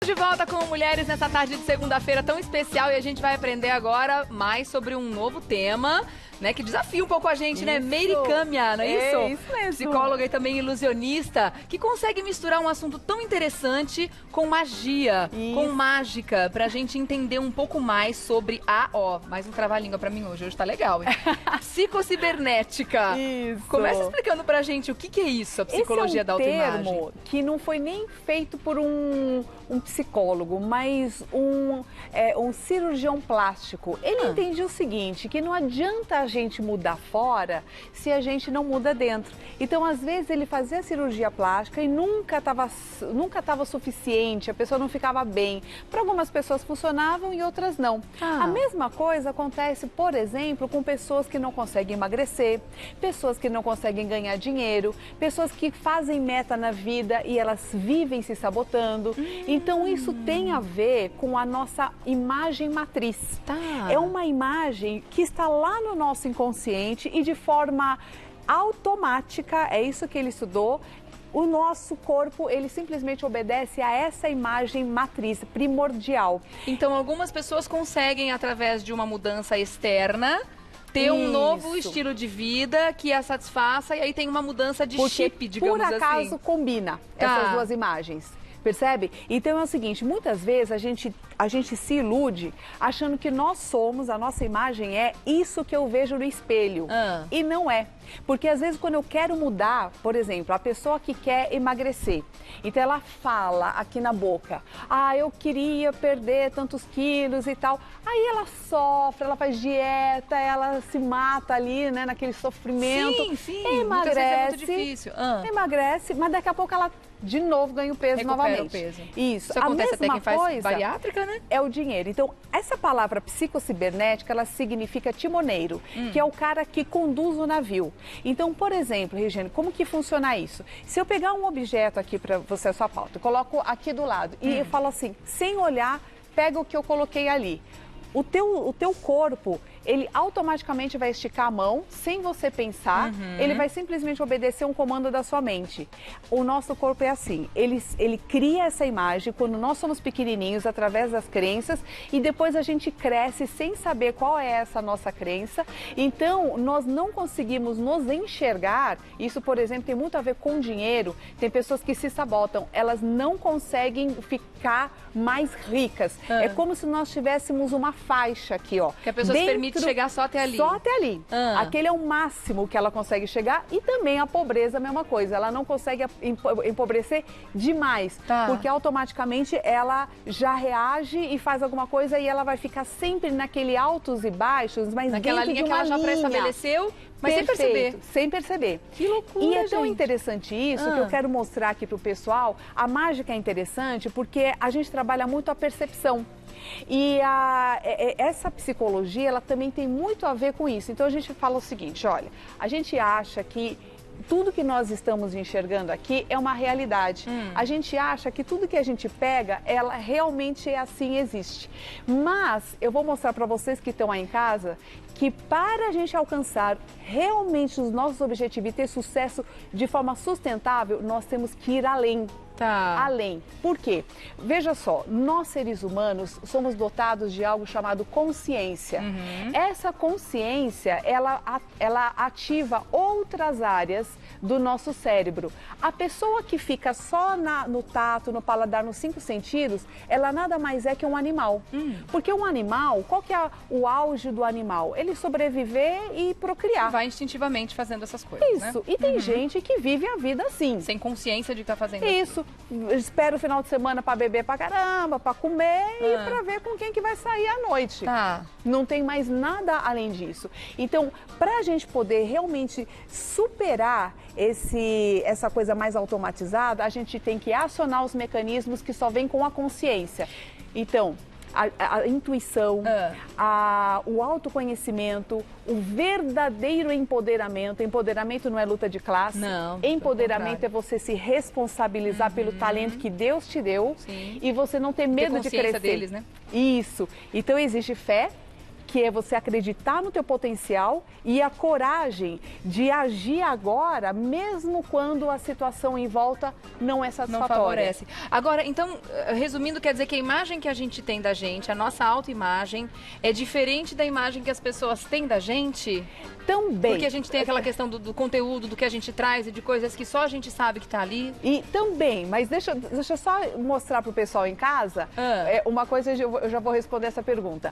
de volta com Mulheres nessa tarde de segunda-feira tão especial e a gente vai aprender agora mais sobre um novo tema, né, que desafia um pouco a gente, né? Meiricâmia, não é isso? É isso mesmo. Psicóloga e também ilusionista, que consegue misturar um assunto tão interessante com magia, com mágica, pra gente entender um pouco mais sobre mais um trava-língua pra mim hoje tá legal, hein? Psicocibernética. Isso. Começa explicando pra gente o que é isso, a psicologia da autoimagem. Esse é um termo que não foi nem feito por um psicólogo, mas um cirurgião plástico. Ele entendia o seguinte, que não adianta a gente mudar fora se a gente não muda dentro. Então, às vezes, ele fazia a cirurgia plástica e nunca estava suficiente, a pessoa não ficava bem. Para algumas pessoas funcionavam e outras não. A mesma coisa acontece, por exemplo, com pessoas que não conseguem emagrecer, pessoas que não conseguem ganhar dinheiro, pessoas que fazem meta na vida e elas vivem se sabotando. Então, isso tem a ver com a nossa imagem matriz. É uma imagem que está lá no nosso inconsciente e de forma automática, é isso que ele estudou, o nosso corpo, ele simplesmente obedece a essa imagem matriz primordial. Então, algumas pessoas conseguem, através de uma mudança externa, ter um novo estilo de vida que a satisfaça e aí tem uma mudança de chip, digamos assim. Por acaso combina essas duas imagens. Percebe? Então é o seguinte, muitas vezes a gente se ilude achando que nós somos, a nossa imagem é isso que eu vejo no espelho. E não é. Porque às vezes quando eu quero mudar, por exemplo, a pessoa que quer emagrecer, então ela fala aqui na boca, eu queria perder tantos quilos e tal. Aí ela sofre, ela faz dieta, ela se mata ali, né, naquele sofrimento. Sim, emagrece, muitas vezes é muito difícil. Emagrece, mas daqui a pouco ela de novo ganha o peso novamente. O peso. Isso Acontece até quem faz coisa bariátrica, né? É o dinheiro. Então, essa palavra psicocibernética, ela significa timoneiro, que é o cara que conduz o navio. Então, por exemplo, Regiane, como que funciona isso? Se eu pegar um objeto aqui para você, a sua pauta, eu coloco aqui do lado e eu falo assim, sem olhar, pega o que eu coloquei ali. O teu corpo, ele automaticamente vai esticar a mão, sem você pensar, ele vai simplesmente obedecer um comando da sua mente. O nosso corpo é assim, ele cria essa imagem quando nós somos pequenininhos, através das crenças, e depois a gente cresce sem saber qual é essa nossa crença. Então, nós não conseguimos nos enxergar, isso, por exemplo, tem muito a ver com dinheiro, tem pessoas que se sabotam, elas não conseguem ficar mais ricas. É como se nós tivéssemos uma faixa aqui, ó. Que a pessoa se permite chegar só até ali. Só até ali. Aquele é o máximo que ela consegue chegar e também a pobreza, a mesma coisa. Ela não consegue empobrecer demais, porque automaticamente ela já reage e faz alguma coisa e ela vai ficar sempre naquele altos e baixos, mas naquela linha que ela já pré-estabeleceu, mas sem perceber. Sem perceber. Que loucura, E é tão interessante isso que eu quero mostrar aqui pro pessoal. A mágica é interessante porque a gente trabalha muito a percepção. E essa psicologia, ela também tem muito a ver com isso. Então a gente fala o seguinte, olha, a gente acha que tudo que nós estamos enxergando aqui é uma realidade. A gente acha que tudo que a gente pega, ela realmente é assim, existe. Mas eu vou mostrar para vocês que estão aí em casa que para a gente alcançar realmente os nossos objetivos e ter sucesso de forma sustentável, nós temos que ir além. Além. Por quê? Veja só, nós seres humanos somos dotados de algo chamado consciência. Essa consciência, ela ativa outras áreas do nosso cérebro. A pessoa que fica só no tato, no paladar, nos 5 sentidos, ela nada mais é que um animal. Porque um animal, qual que é o auge do animal? Ele sobreviver e procriar. Vai instintivamente fazendo essas coisas, Isso. E tem gente que vive a vida assim. Sem consciência de que tá fazendo isso. Espera o final de semana para beber pra caramba, para comer e para ver com quem que vai sair à noite. Não tem mais nada além disso. Então, para a gente poder realmente superar essa coisa mais automatizada, a gente tem que acionar os mecanismos que só vêm com a consciência. Então, a intuição, o autoconhecimento, o verdadeiro empoderamento. Empoderamento não é luta de classe. Não. Empoderamento é você se responsabilizar pelo talento que Deus te deu e você não ter medo de crescer. Deles, né? Isso. Então existe fé, que é você acreditar no teu potencial e a coragem de agir agora, mesmo quando a situação em volta não é satisfatória. Não favorece. Agora, então, resumindo, quer dizer que a imagem que a gente tem da gente, a nossa autoimagem, é diferente da imagem que as pessoas têm da gente? Também. Porque a gente tem aquela questão do conteúdo, do que a gente traz e de coisas que só a gente sabe que tá ali. E também, mas deixa eu só mostrar pro pessoal em casa, uma coisa, eu já vou responder essa pergunta.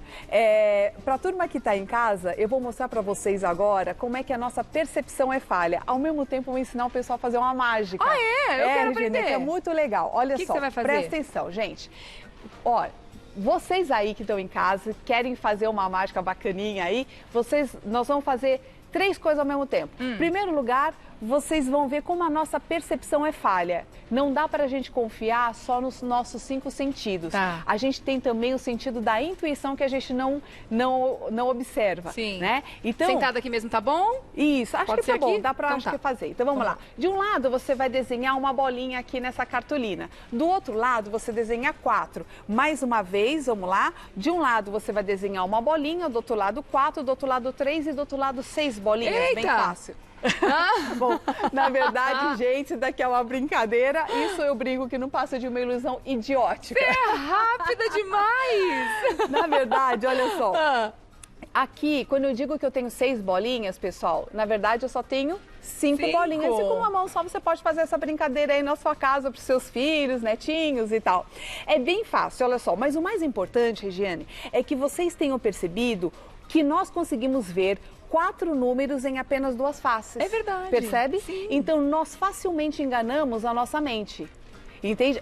Pra turma que tá em casa, eu vou mostrar pra vocês agora como é que a nossa percepção é falha. Ao mesmo tempo, eu vou ensinar o pessoal a fazer uma mágica. Ah, é? Eu quero Regina, aprender. que é muito legal. Olha que só, você vai fazer? Presta atenção, gente. Olha, vocês aí que estão em casa, querem fazer uma mágica bacaninha aí, nós vamos fazer 3 coisas ao mesmo tempo. Primeiro lugar, vocês vão ver como a nossa percepção é falha. Não dá para a gente confiar só nos nossos 5 sentidos. Tá. A gente tem também o sentido da intuição que a gente não observa. Sim. Né? Então, sentada aqui mesmo tá bom? isso, acho Pode que tá ser bom, aqui? dá pra Então tá. fazer. Então vamos lá. De um lado você vai desenhar uma bolinha aqui nessa cartolina. Do outro lado você desenha 4. Mais uma vez, vamos lá. De um lado você vai desenhar uma bolinha, do outro lado 4, do outro lado 3 e do outro lado 6 bolinhas. Eita! Bem fácil. Bom, na verdade, gente, isso daqui é uma brincadeira. Isso eu brinco que não passa de uma ilusão idiótica. É rápida demais! Na verdade, olha só. Aqui, quando eu digo que eu tenho 6 bolinhas, pessoal, na verdade eu só tenho 5 bolinhas. E com uma mão só você pode fazer essa brincadeira aí na sua casa para os seus filhos, netinhos e tal. É bem fácil, olha só. Mas o mais importante, Regiane, é que vocês tenham percebido que nós conseguimos ver 4 números em apenas 2 faces. É verdade. Percebe? Sim. Então, nós facilmente enganamos a nossa mente. Entende?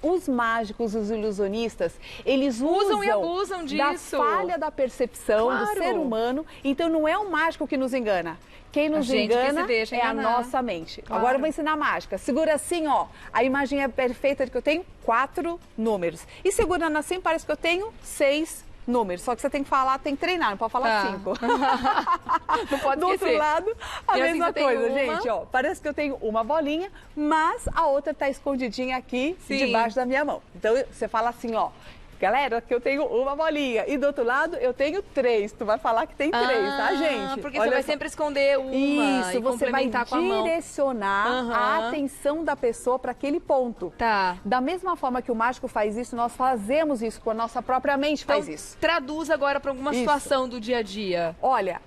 Os mágicos, os ilusionistas, eles usam e abusam da disso. falha da percepção do Claro. ser humano. Então, não é o mágico que nos engana. Quem nos gente que engana se deixa é a enganar. nossa mente. Claro. Agora eu vou ensinar a mágica. Segura assim, ó. A imagem é perfeita de que eu tenho 4 números. E segurando assim, parece que eu tenho 6 números. Só que você tem que falar, tem que treinar, não pode falar 5. Não pode Do outro esquecer. lado, a E assim mesma você tem coisa, uma. gente, ó. Parece que eu tenho uma bolinha, mas a outra tá escondidinha aqui Sim. debaixo da minha mão. Então você fala assim, ó. Galera, que eu tenho uma bolinha. E do outro lado, eu tenho 3. Tu vai falar que tem 3, tá, gente? Porque Olha você vai só. sempre esconder uma Isso, e você vai complementar com a mão. direcionar a atenção da pessoa para aquele ponto. Tá. Da mesma forma que o mágico faz isso, nós fazemos isso com a nossa própria mente, Então, faz isso. traduz agora para alguma Isso. situação do dia a dia. Olha,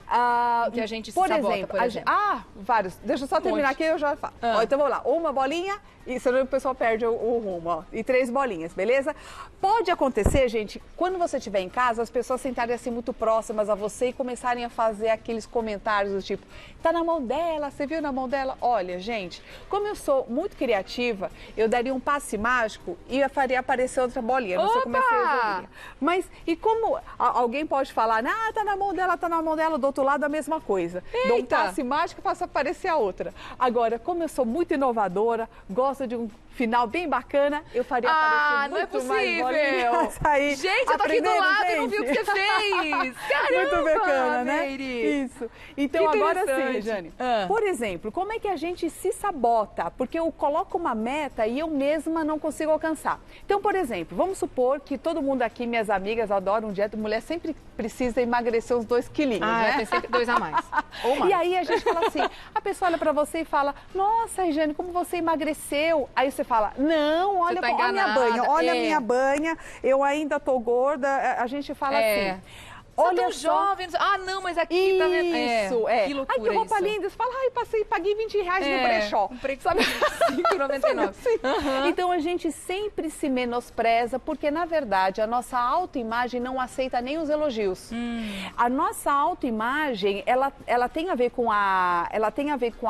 Que a gente se por sabota, exemplo, por exemplo. vários. Deixa eu só terminar monte. aqui e eu já falo. Ó, então vamos lá, uma bolinha e senão o pessoal perde o rumo, ó. E 3 bolinhas, beleza? Pode acontecer, gente, quando você estiver em casa, as pessoas sentarem assim muito próximas a você e começarem a fazer aqueles comentários do tipo, tá na mão dela, você viu na mão dela? Olha, gente, como eu sou muito criativa, eu daria um passe mágico e eu faria aparecer outra bolinha. Você Opa! começa a resolver. Mas, e como alguém pode falar, tá na mão dela, do outro lado a mesma coisa. Dou um Eita! passe mágico e faço aparecer a outra. Agora, como eu sou muito inovadora, gosto de um final bem bacana, eu faria aparecer Não é muito mais possível! bolinhas aí. Gente, eu tô aqui do Aprendendo, lado e não vi o que gente? você fez! Caramba, Muito bacana, né? Meire! Isso. Então, Que agora sim, interessante. Jane. Ah. Por exemplo, como é que a gente se sabota? Porque eu coloco uma meta e eu mesma não consigo alcançar. Então, por exemplo, vamos supor que todo mundo aqui, minhas amigas, adoram dieta, mulher sempre precisa emagrecer uns 2 quilinhos, né? Tem sempre 2 a mais. Ou mais. E aí a gente fala assim, a pessoa olha pra você e fala, nossa, Regiane, como você emagreceu? Aí você fala, não, olha, tá olha a minha enganada. banha, olha a É. minha banha, eu ainda tô gorda. A gente fala É. assim, Você olha tão só. jovem. Não, mas aqui tá vendo. Isso, é. Que loucura Ai, que roupa isso. linda. Você fala, paguei R$20 no brechó. Sabe? Sabe 5,99. assim? Então a gente sempre se menospreza porque, na verdade, a nossa autoimagem não aceita nem os elogios. A nossa autoimagem, ela tem a ver com a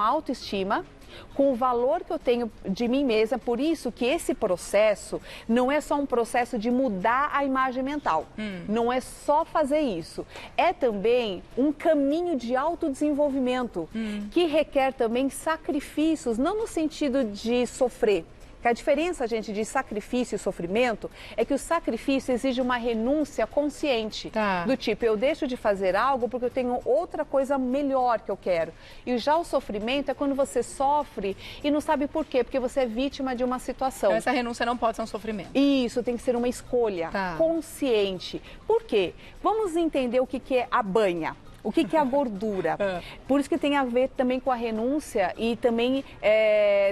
autoestima, com o valor que eu tenho de mim mesma, por isso que esse processo não é só um processo de mudar a imagem mental, não é só fazer isso, é também um caminho de autodesenvolvimento que requer também sacrifícios, não no sentido de sofrer, Que a diferença, gente, de sacrifício e sofrimento é que o sacrifício exige uma renúncia consciente. Tá. Do tipo, eu deixo de fazer algo porque eu tenho outra coisa melhor que eu quero. E já o sofrimento é quando você sofre e não sabe por quê, porque você é vítima de uma situação. Então, essa renúncia não pode ser um sofrimento. Isso, tem que ser uma escolha consciente. Por quê? Vamos entender o que é a banha. O que é a gordura? Por isso que tem a ver também com a renúncia e também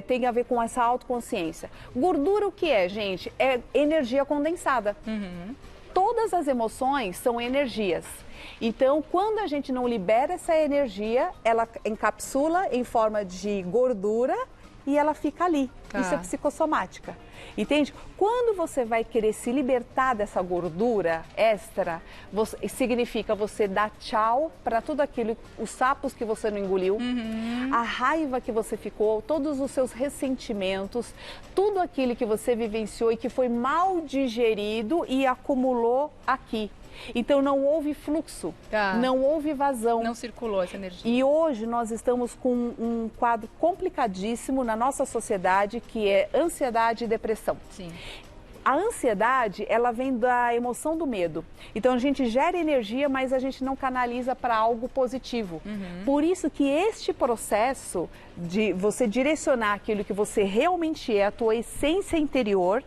tem a ver com essa autoconsciência. Gordura o que é, gente? É energia condensada. Todas as emoções são energias. Então, quando a gente não libera essa energia, ela encapsula em forma de gordura e ela fica ali. Isso é psicossomática. Entende? Quando você vai querer se libertar dessa gordura extra, significa você dar tchau para tudo aquilo, os sapos que você não engoliu, a raiva que você ficou, todos os seus ressentimentos, tudo aquilo que você vivenciou e que foi mal digerido e acumulou aqui. Então não houve fluxo, não houve vazão. Não circulou essa energia. E hoje nós estamos com um quadro complicadíssimo na nossa sociedade, que é ansiedade e depressão. Sim. A ansiedade, ela vem da emoção do medo. Então a gente gera energia, mas a gente não canaliza para algo positivo. Por isso que este processo de você direcionar aquilo que você realmente é, a tua essência interior,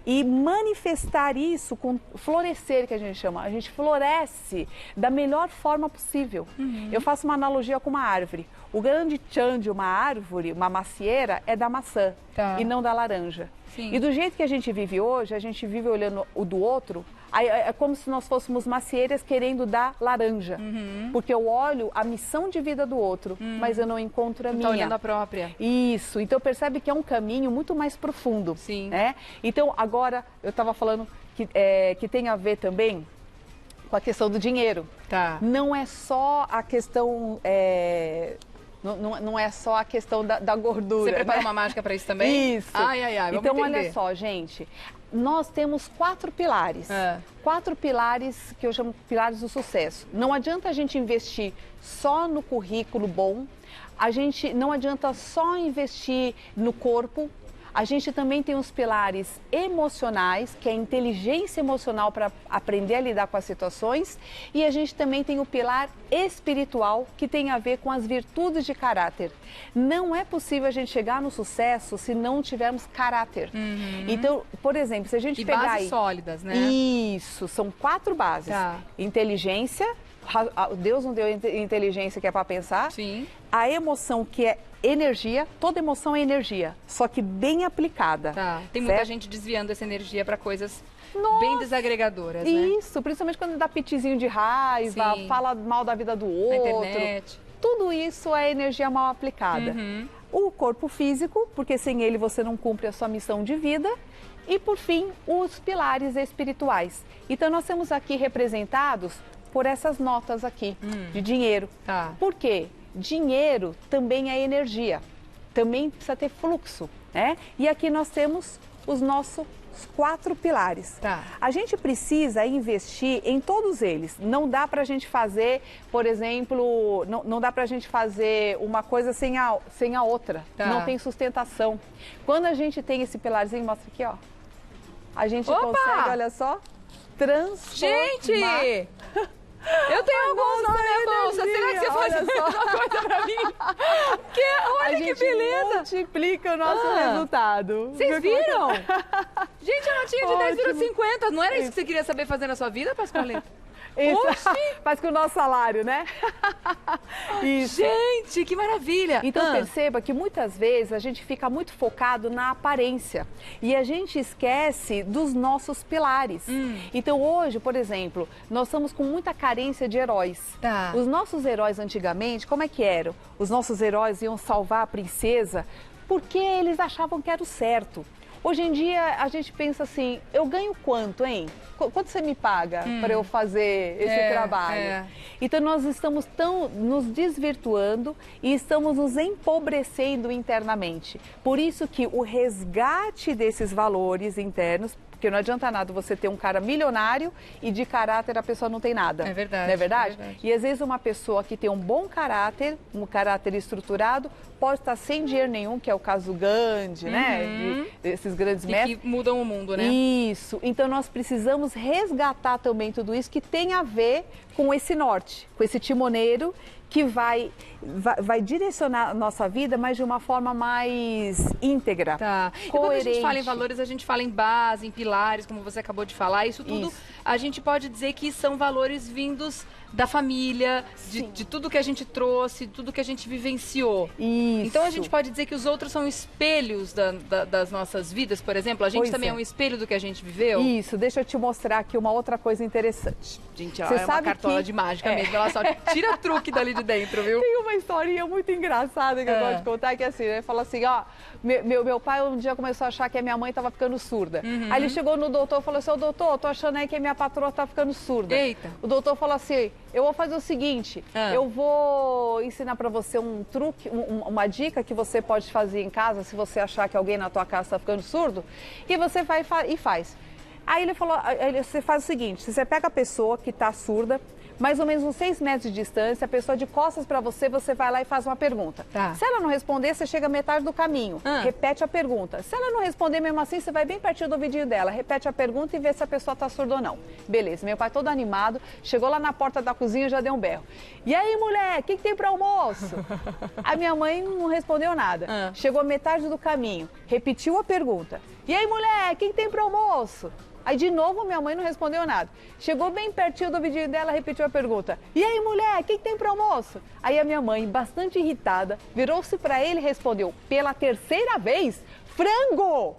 e manifestar isso com florescer, que a gente chama. A gente floresce da melhor forma possível. Eu faço uma analogia com uma árvore. O grande tchan de uma árvore, uma macieira, é da maçã e não da laranja. Sim. E do jeito que a gente vive hoje, a gente vive olhando o do outro, é como se nós fôssemos macieiras querendo dar laranja. Porque eu olho a missão de vida do outro, mas eu não encontro a minha. Tá olhando a própria. Isso. Então percebe que é um caminho muito mais profundo. Sim. Né? Então agora eu estava falando que tem a ver também com a questão do dinheiro. Não é só a questão... Não é só a questão da gordura. Você prepara uma mágica para isso também? Isso. Ai, vamos então, entender. olha só, gente. Nós temos 4 pilares. 4 pilares que eu chamo de pilares do sucesso. Não adianta a gente investir só no currículo bom. Não adianta só investir no corpo. A gente também tem os pilares emocionais, que é a inteligência emocional para aprender a lidar com as situações. E a gente também tem o pilar espiritual, que tem a ver com as virtudes de caráter. Não é possível a gente chegar no sucesso se não tivermos caráter. Então, por exemplo, se a gente pegar bases sólidas, né? Isso, são 4 bases. Inteligência, Deus não deu inteligência que é para pensar. Sim. A emoção, que é energia, toda emoção é energia, só que bem aplicada. Tem muita gente desviando essa energia para coisas bem desagregadoras, né? Isso, principalmente quando dá pitizinho de raiva, fala mal da vida do outro. Na internet. Tudo isso é energia mal aplicada. O corpo físico, porque sem ele você não cumpre a sua missão de vida. E, por fim, os pilares espirituais. Então, nós temos aqui representados por essas notas aqui de dinheiro. Por quê? Dinheiro também é energia, também precisa ter fluxo, né? E aqui nós temos os nossos 4 pilares. A gente precisa investir em todos eles. Não dá pra gente fazer, por exemplo, não dá pra gente fazer uma coisa sem a outra. Não tem sustentação. Quando a gente tem esse pilarzinho, mostra aqui, ó. A gente consegue, olha só, transformar... Gente! Eu tenho alguns na minha bolsa. Será que você faz alguma coisa pra mim? Olha que beleza! Multiplica o nosso resultado. Vocês viram? Gente, a notinha de 10 virou 50. Não era isso que você queria saber fazer na sua vida, Pascoaleta? Isso, faz com o nosso salário, né? Isso. Gente, que maravilha! Então perceba que muitas vezes a gente fica muito focado na aparência e a gente esquece dos nossos pilares. Então hoje, por exemplo, nós estamos com muita carência de heróis. Os nossos heróis antigamente, como é que eram? Os nossos heróis iam salvar a princesa porque eles achavam que era o certo. Hoje em dia a gente pensa assim, eu ganho quanto, hein? Quanto você me paga para eu fazer esse trabalho? Então nós estamos nos desvirtuando e estamos nos empobrecendo internamente. Por isso que o resgate desses valores internos, Porque não adianta nada você ter um cara milionário e de caráter a pessoa não tem nada. É verdade. Não é verdade? É verdade. E às vezes uma pessoa que tem um bom caráter, um caráter estruturado, pode estar sem dinheiro nenhum, que é o caso do Gandhi, né? Esses grandes mestres. Que mudam o mundo, né? Isso. Então nós precisamos resgatar também tudo isso que tem a ver com esse norte, com esse timoneiro que vai direcionar a nossa vida, mas de uma forma mais íntegra, Tá. coerente. E quando a gente fala em valores, a gente fala em base, em pilares, como você acabou de falar. Isso tudo, a gente pode dizer que são valores vindos da família, de tudo que a gente trouxe, tudo que a gente vivenciou. Isso. Então a gente pode dizer que os outros são espelhos das nossas vidas, por exemplo? A gente também é um espelho do que a gente viveu? Isso. Deixa eu te mostrar aqui uma outra coisa interessante. Gente, ela é uma cartola de mágica mesmo. Ela só tira truque dali de dentro, viu? Tem uma historinha muito engraçada que eu gosto de contar, que é assim, né? Fala assim, ó, meu pai um dia começou a achar que a minha mãe estava ficando surda. Aí ele chegou no doutor e falou assim, ô doutor, tô achando aí que a minha patroa tá ficando surda. Eita. O doutor falou assim, eu vou fazer o seguinte, eu vou ensinar para você um truque, uma dica que você pode fazer em casa, se você achar que alguém na tua casa está ficando surdo, e você vai e faz. Aí ele falou, você faz o seguinte, você pega a pessoa que está surda, mais ou menos uns 6 metros de distância, a pessoa de costas para você, você vai lá e faz uma pergunta. Tá. Se ela não responder, você chega a metade do caminho, repete a pergunta. Se ela não responder mesmo assim, você vai bem pertinho do ouvidinho dela, repete a pergunta e vê se a pessoa está surda ou não. Beleza, meu pai todo animado, chegou lá na porta da cozinha e já deu um berro. E aí, mulher, o que tem para almoço? A minha mãe não respondeu nada. Chegou a metade do caminho, repetiu a pergunta. E aí, mulher, o que tem para almoço? Aí, de novo, minha mãe não respondeu nada. Chegou bem pertinho do ouvidinho dela, repetiu a pergunta. E aí, mulher, o que tem para almoço? Aí a minha mãe, bastante irritada, virou-se para ele e respondeu, pela terceira vez, frango!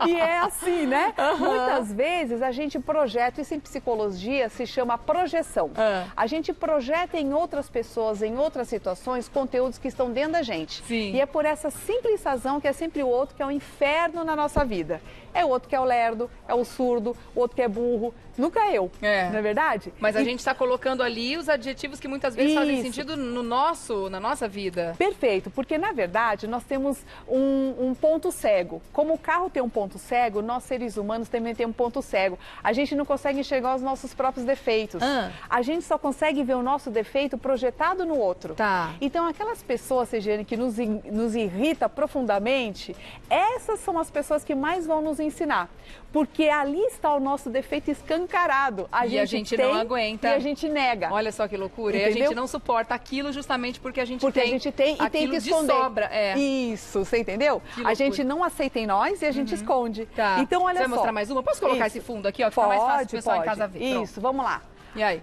E é assim, né? Muitas vezes a gente projeta, isso em psicologia se chama projeção. A gente projeta em outras pessoas, em outras situações, conteúdos que estão dentro da gente. Sim. E é por essa simples razão que é sempre o outro que é o inferno na nossa vida. É o outro que é o lerdo, é o surdo, o outro que é burro, nunca eu, não é verdade? Mas a gente está colocando ali os adjetivos que muitas vezes fazem sentido na nossa vida. Perfeito, porque na verdade nós temos um ponto cego. Como o carro tem um ponto cego, nós seres humanos também temos um ponto cego. A gente não consegue enxergar os nossos próprios defeitos. A gente só consegue ver o nosso defeito projetado no outro. Tá. Então aquelas pessoas, Regiane, que nos irrita profundamente, essas são as pessoas que mais vão nos ensinar. Porque ali está o nosso defeito escancarado. E a gente não aguenta. E a gente nega. Olha só que loucura. Entendeu? E a gente não suporta aquilo justamente porque a gente porque tem. A gente tem e tem que esconder. De sobra. Isso, você entendeu? A gente não aceita em nós e a gente esconde. Tá. Então, olha só. Você vai mostrar mais uma? Posso colocar esse fundo aqui, ó? Que fica mais fácil o pessoal em casa ver. Isso, vamos lá. E aí?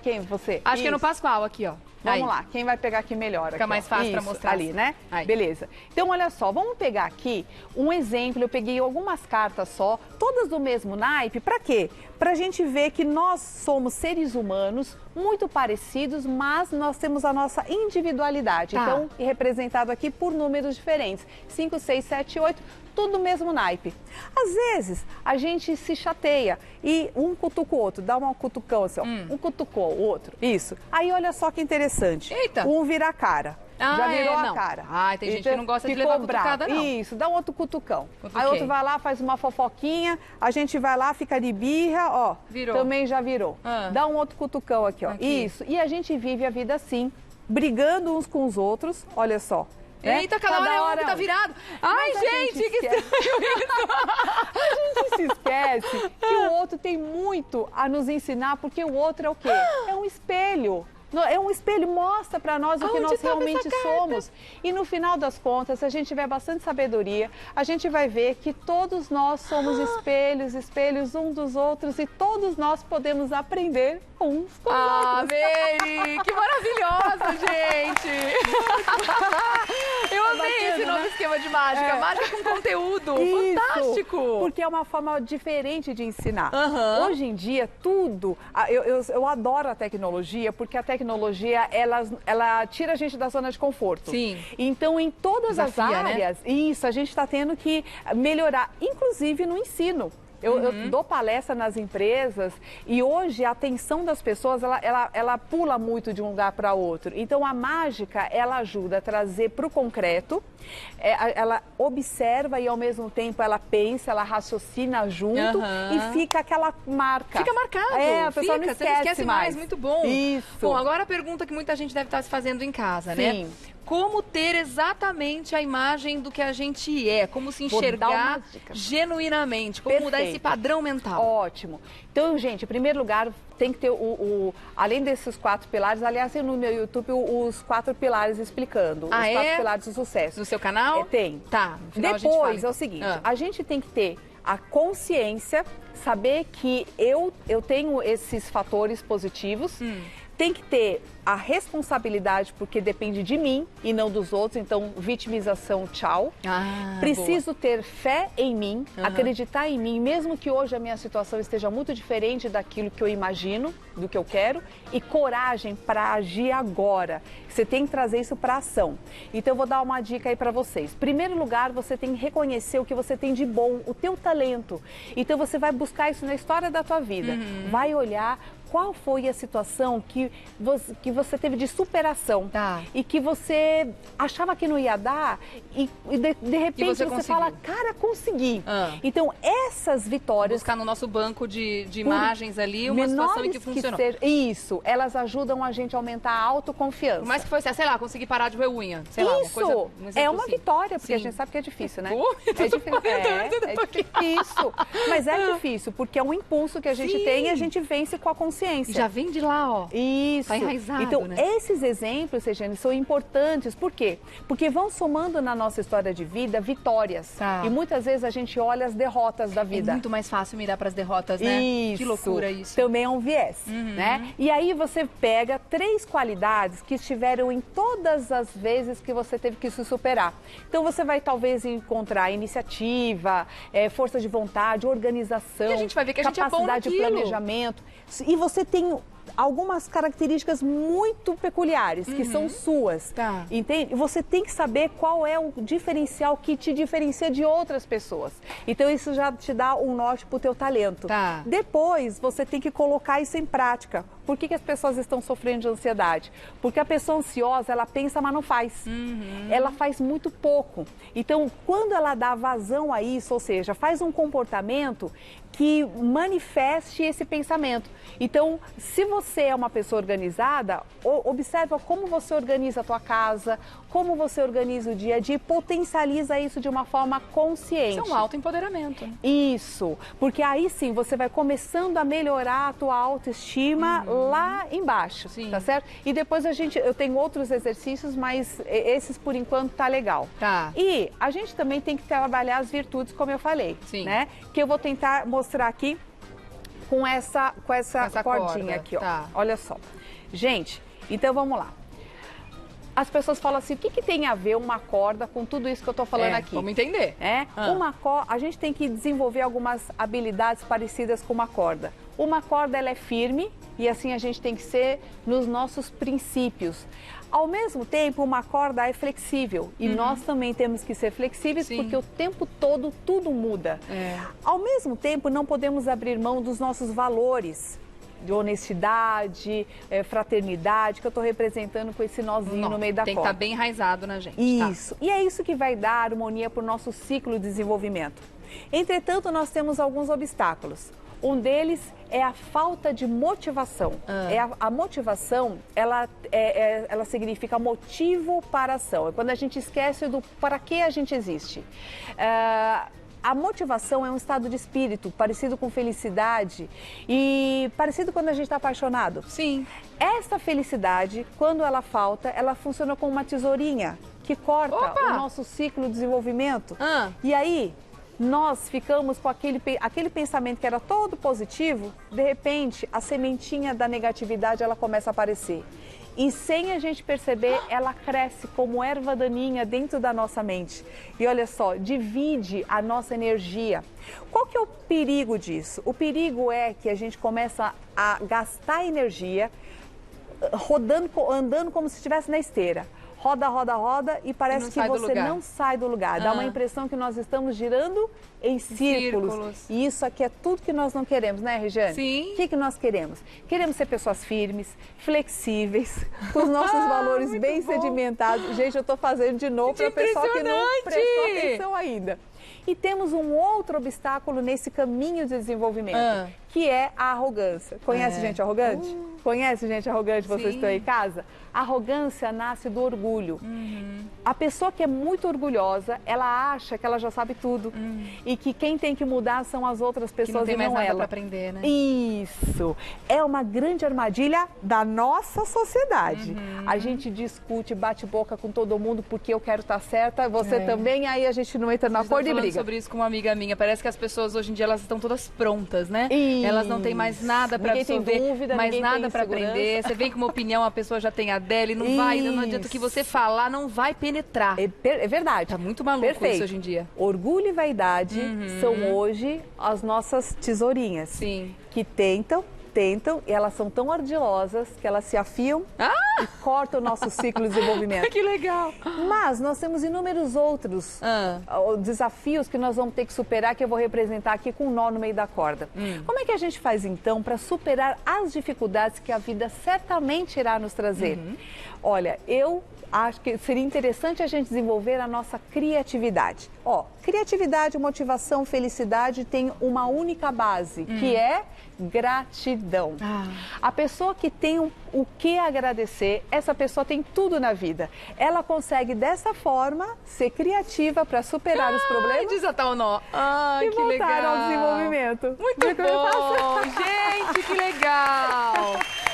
Quem? Você? Acho que é no Pascoal aqui, ó. Vamos lá, quem vai pegar aqui melhor? Fica aqui, mais fácil para mostrar. Ali, né? Aí. Beleza. Então, olha só, vamos pegar aqui um exemplo. Eu peguei algumas cartas só, todas do mesmo naipe. Para quê? Para a gente ver que nós somos seres humanos muito parecidos, mas nós temos a nossa individualidade. Tá. Então, representado aqui por números diferentes. 5, 6, 7, 8, tudo do mesmo naipe. Às vezes, a gente se chateia e um cutuca o outro, dá um cutucão assim, ó. Um cutucou o outro. Isso. Aí, olha só que interessante. Eita. Um vira a cara. Já virou a cara. Tem gente que não gosta de levar cutucada, não. Isso, dá um outro cutucão. Cutuquei. Aí outro vai lá, faz uma fofoquinha, a gente vai lá, fica de birra, ó. Virou. Também já virou. Dá um outro cutucão aqui, ó. Aqui. Isso. E a gente vive a vida assim, brigando uns com os outros, olha só. Eita, cada hora é um que tá virado. Ai, gente, que estranho isso. A gente se esquece que o outro tem muito a nos ensinar, porque o outro é o quê? É um espelho. É um espelho, mostra para nós o que nós realmente somos. E no final das contas, se a gente tiver bastante sabedoria, a gente vai ver que todos nós somos espelhos uns dos outros e todos nós podemos aprender uns com os outros. Mary, que maravilhosa, gente! Eu amei esse novo esquema de mágica. Mágica com conteúdo. Isso, fantástico! Porque é uma forma diferente de ensinar. Hoje em dia, tudo... Eu adoro a tecnologia, porque a tecnologia, ela tira a gente da zona de conforto. Sim. Então, em todas as Desafia, áreas, né? isso, a gente está tendo que melhorar, inclusive no ensino. Eu dou palestra nas empresas e hoje a atenção das pessoas, ela pula muito de um lugar para outro. Então, a mágica, ela ajuda a trazer para o concreto, ela observa e, ao mesmo tempo, ela pensa, ela raciocina junto e fica aquela marca. Fica marcado. A pessoa não esquece, você não esquece mais. Muito bom. Isso. Bom, agora a pergunta que muita gente deve estar se fazendo em casa, né? Como ter exatamente a imagem do que a gente é, como se enxergar genuinamente, como mudar esse padrão mental. Ótimo. Então, gente, em primeiro lugar, tem que ter além desses 4 pilares, aliás, tem no meu YouTube os 4 pilares explicando, os 4 pilares do sucesso. No seu canal? Tem. Tá. Depois é o seguinte, a gente tem que ter a consciência, saber que eu tenho esses fatores positivos, tem que ter a responsabilidade, porque depende de mim e não dos outros, então vitimização, tchau. Preciso ter fé em mim, acreditar em mim, mesmo que hoje a minha situação esteja muito diferente daquilo que eu imagino, do que eu quero, e coragem para agir agora. Você tem que trazer isso para ação. Então eu vou dar uma dica aí para vocês. Em primeiro lugar, você tem que reconhecer o que você tem de bom, o teu talento. Então você vai buscar isso na história da tua vida. Vai olhar qual foi a situação que você teve de superação e que você achava que não ia dar e de repente você fala, cara, consegui. Então, essas vitórias... Buscar no nosso banco de imagens ali uma situação em que funcionou. Isso, elas ajudam a gente a aumentar a autoconfiança. Por mais que fosse, sei lá, conseguir parar de roer unha. Sei lá, uma coisa, é uma vitória, porque a gente sabe que é difícil, né? É difícil. Mas é difícil, porque é um impulso que a gente tem e a gente vence com a consciência. Já vem de lá, ó. Isso. Tá enraizado, então, né? esses exemplos, Regiane, são importantes. Por quê? Porque vão somando na nossa história de vida vitórias. E muitas vezes a gente olha as derrotas da vida. É muito mais fácil mirar para as derrotas, né? Isso. Que loucura isso. Também é um viés, né? E aí você pega 3 qualidades que estiveram em todas as vezes que você teve que se superar. Então, você vai talvez encontrar iniciativa, força de vontade, organização, e a gente vai ver que a gente é bom capacidade de planejamento. E você tem algumas características muito peculiares, que são suas, entende? Você tem que saber qual é o diferencial que te diferencia de outras pessoas. Então, isso já te dá um norte para o teu talento. Depois, você tem que colocar isso em prática. Por que as pessoas estão sofrendo de ansiedade? Porque a pessoa ansiosa, ela pensa, mas não faz. Ela faz muito pouco. Então, quando ela dá vazão a isso, ou seja, faz um comportamento que manifeste esse pensamento. Então, se você é uma pessoa organizada, observa como você organiza a tua casa, como você organiza o dia a dia e potencializa isso de uma forma consciente. Isso é um autoempoderamento. Isso, porque aí sim você vai começando a melhorar a tua autoestima lá embaixo, tá certo? E depois eu tenho outros exercícios, mas esses por enquanto tá legal. E a gente também tem que trabalhar as virtudes, como eu falei, né? Que eu vou tentar mostrar aqui com essa cordinha aqui, ó. Olha só. Gente, então vamos lá. As pessoas falam assim, o que tem a ver uma corda com tudo isso que eu tô falando aqui? Vamos entender. A gente tem que desenvolver algumas habilidades parecidas com uma corda. Uma corda, ela é firme e assim a gente tem que ser nos nossos princípios. Ao mesmo tempo, uma corda é flexível e nós também temos que ser flexíveis porque o tempo todo tudo muda. Ao mesmo tempo, não podemos abrir mão dos nossos valores de honestidade, fraternidade, que eu estou representando com esse nozinho no meio da corda. Tem que estar bem enraizado na gente. Isso. E é isso que vai dar harmonia para o nosso ciclo de desenvolvimento. Entretanto, nós temos alguns obstáculos. Um deles é a falta de motivação. A motivação, ela significa motivo para a ação. É quando a gente esquece do para que a gente existe. A motivação é um estado de espírito parecido com felicidade e parecido quando a gente está apaixonado. Sim. Essa felicidade, quando ela falta, ela funciona como uma tesourinha que corta o nosso ciclo de desenvolvimento. E aí, nós ficamos com aquele pensamento que era todo positivo, de repente, a sementinha da negatividade, ela começa a aparecer. E sem a gente perceber, ela cresce como erva daninha dentro da nossa mente. E olha só, divide a nossa energia. Qual que é o perigo disso? O perigo é que a gente começa a gastar energia, andando como se estivesse na esteira. roda, roda, roda e parece que você não sai do lugar. Dá uma impressão que nós estamos girando em círculos. E isso aqui é tudo que nós não queremos, né, Regiane? Sim. O que nós queremos? Queremos ser pessoas firmes, flexíveis, com os nossos valores bem sedimentados. Gente, eu tô fazendo de novo para o pessoal que não prestou atenção ainda. E temos um outro obstáculo nesse caminho de desenvolvimento, que é a arrogância. Conhece gente arrogante? Conhece gente arrogante? Vocês estão aí em casa? A arrogância nasce do orgulho. A pessoa que é muito orgulhosa, ela acha que ela já sabe tudo. E que quem tem que mudar são as outras pessoas e não ela. Que não tem mais nada para aprender, né? Isso. É uma grande armadilha da nossa sociedade. A gente discute, bate boca com todo mundo porque eu quero estar certa, você também, aí a gente não entra na acordo e briga. Sobre isso com uma amiga minha, parece que as pessoas hoje em dia elas estão todas prontas, né? Elas não têm mais nada para absorver, mais nada para aprender. Você vem com uma opinião, a pessoa já tem a dela e não vai, não adianta o que você falar, não vai penetrar. É verdade. Tá muito maluco isso hoje em dia. Orgulho e vaidade são hoje as nossas tesourinhas. Sim. Que tentam, e elas são tão ardilosas que elas se afiam e cortam o nosso ciclo de desenvolvimento. Que legal! Mas nós temos inúmeros outros desafios que nós vamos ter que superar, que eu vou representar aqui com um nó no meio da corda. Como é que a gente faz então para superar as dificuldades que a vida certamente irá nos trazer? Olha, eu acho que seria interessante a gente desenvolver a nossa criatividade. Criatividade, motivação, felicidade tem uma única base, que é gratidão. A pessoa que tem o que agradecer, essa pessoa tem tudo na vida. Ela consegue dessa forma ser criativa para superar os problemas e desatar o nó. E que voltar legal. ao desenvolvimento. Muito bom, gente, que legal.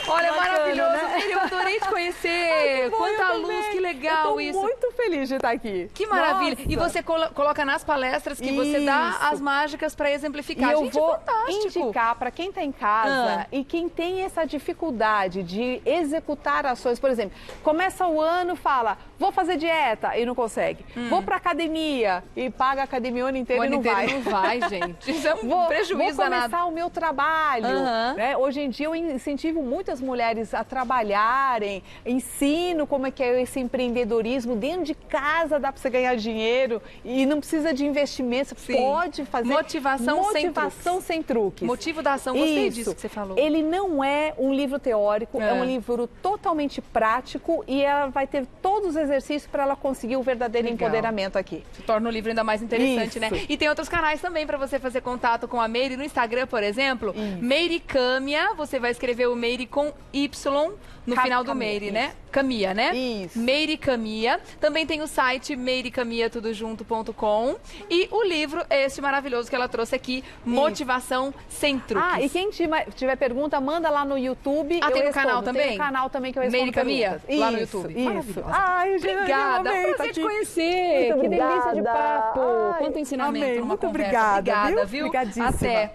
Olha, bacana, maravilhoso. né? Eu adorei te conhecer. Quanta luz, que legal eu tô isso. muito feliz de estar aqui. Que maravilha. Nossa. E você coloca nas palestras que você dá as mágicas para exemplificar. E eu gente, vou fantástico. indicar para quem está em casa e quem tem essa dificuldade de executar ações. Por exemplo, começa o ano, fala, vou fazer dieta e não consegue. Vou para academia e paga a academia o ano inteiro e não vai. Não vai, gente. Isso é um prejuízo Vou danado. começar o meu trabalho. Né? Hoje em dia eu incentivo muitas mulheres a trabalharem, ensino como é que é esse empreendedorismo. Dentro de casa dá para você ganhar dinheiro e não precisa de investimento. Você pode fazer motivação sem truques. Motivo da ação, gostei disso que você falou. Ele não é um livro teórico, é um livro totalmente prático e ela vai ter todos os exercícios para ela conseguir o verdadeiro empoderamento aqui. Se torna o livro ainda mais interessante, né? E tem outros canais também para você fazer contato com a Meire no Instagram, por exemplo. Meire Camia, você vai escrever o Meire com Y no final do Meire, né? Camia, né? Isso. Meire Camia. Também tem o site meiricamiatudojunto.com e o livro esse maravilhoso que ela trouxe aqui, Motivação Sem Truques. E quem tiver pergunta, manda lá no YouTube. Tem no canal também? Tem no canal também que eu respondo Meire Camia, lá no YouTube. Isso. Ai, obrigada. Prazer te conhecer. Muito que delícia de papo. Quanto ensinamento numa muito conversa. Obrigada, viu? Obrigadíssima. Até.